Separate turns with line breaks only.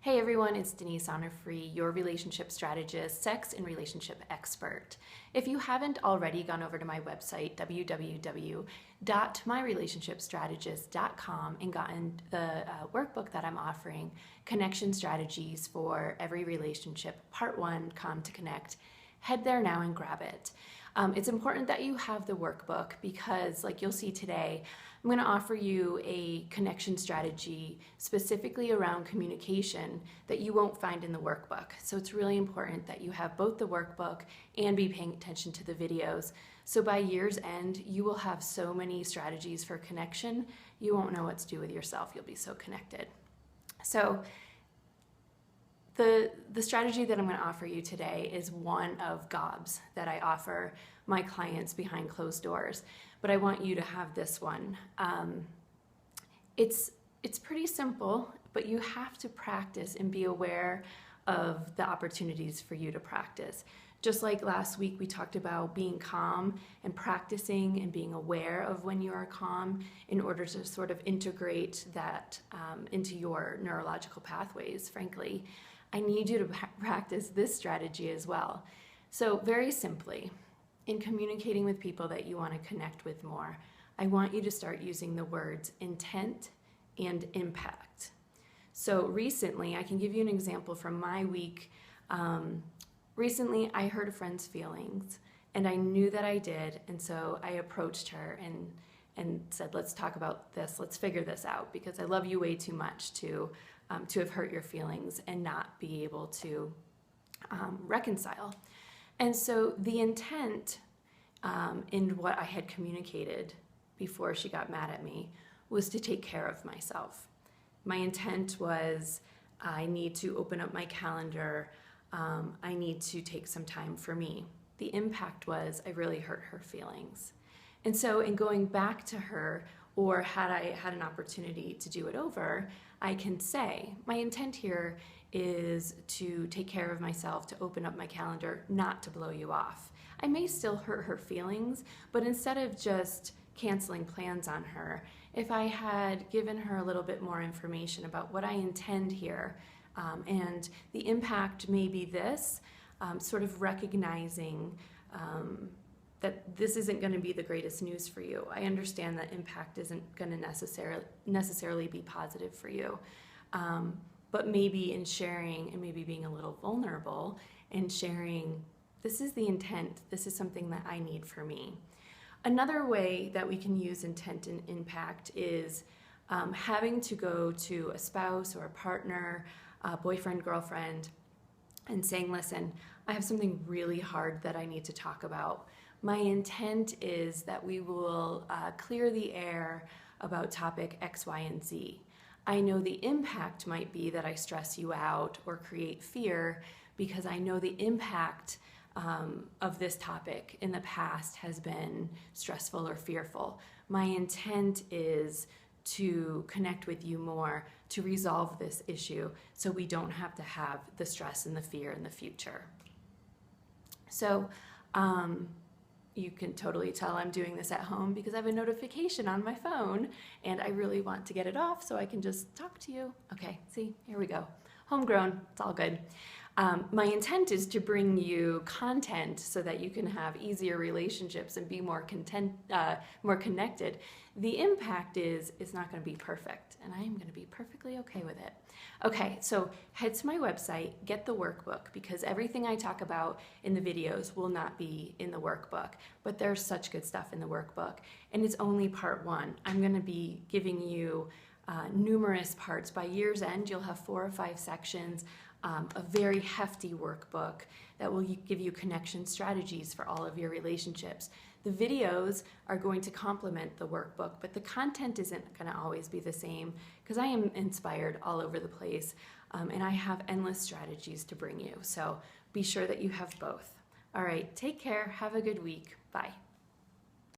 Hey everyone, it's Denise Onofrey, your relationship strategist, sex and relationship expert. If you haven't already gone over to my website, www.myrelationshipstrategist.com, and gotten the workbook that I'm offering, Connection Strategies for Every Relationship, Part 1, Come to Connect, head there now and grab it. It's important that you have the workbook because, like you'll see today, I'm going to offer you a connection strategy specifically around communication that you won't find in the workbook. So it's really important that you have both the workbook and be paying attention to the videos. So by year's end, you will have so many strategies for connection, you won't know what to do with yourself. You'll be so connected. So the strategy that I'm going to offer you today is one of gobs that I offer my clients behind closed doors, but I want you to have this one. It's pretty simple, but you have to practice and be aware of the opportunities for you to practice. Just like last week we talked about being calm and practicing and being aware of when you are calm in order to sort of integrate that into your neurological pathways, frankly. I need you to practice this strategy as well. So very simply, in communicating with people that you want to connect with more, I want you to start using the words intent and impact. So recently, I can give you an example from my week. Recently, I hurt a friend's feelings, and I knew that I did, and so I approached her and said, let's talk about this, let's figure this out, because I love you way too much to have hurt your feelings and not be able to reconcile. And so the intent in what I had communicated before she got mad at me was to take care of myself. My intent was I need to open up my calendar, I need to take some time for me. The impact was I really hurt her feelings. And so in going back to her, or had I had an opportunity to do it over, I can say, my intent here is to take care of myself, to open up my calendar, not to blow you off. I may still hurt her feelings, but instead of just canceling plans on her, if I had given her a little bit more information about what I intend here, and the impact may be this, sort of recognizing that this isn't going to be the greatest news for you. I understand that impact isn't going to necessarily be positive for you. But maybe in sharing and maybe being a little vulnerable and sharing, this is the intent, this is something that I need for me. Another way that we can use intent and impact is having to go to a spouse or a partner, a boyfriend, girlfriend, and saying, listen, I have something really hard that I need to talk about. My intent is that we will clear the air about topic X, Y, and Z. I know the impact might be that I stress you out or create fear because I know the impact of this topic in the past has been stressful or fearful. My intent is to connect with you more, to resolve this issue so we don't have to have the stress and the fear in the future. So, you can totally tell I'm doing this at home because I have a notification on my phone and I really want to get it off so I can just talk to you. Okay, see, here we go. Homegrown, it's all good. My intent is to bring you content so that you can have easier relationships and be more connected. The impact is it's not going to be perfect, and I am going to be perfectly okay with it. Okay, so head to my website, get the workbook, because everything I talk about in the videos will not be in the workbook, but there's such good stuff in the workbook, and it's only part 1. I'm going to be giving you numerous parts. By year's end, you'll have 4 or 5 sections, a very hefty workbook that will give you connection strategies for all of your relationships. The videos are going to complement the workbook, but the content isn't going to always be the same because I am inspired all over the place, and I have endless strategies to bring you. So be sure that you have both. All right, take care. Have a good week. Bye.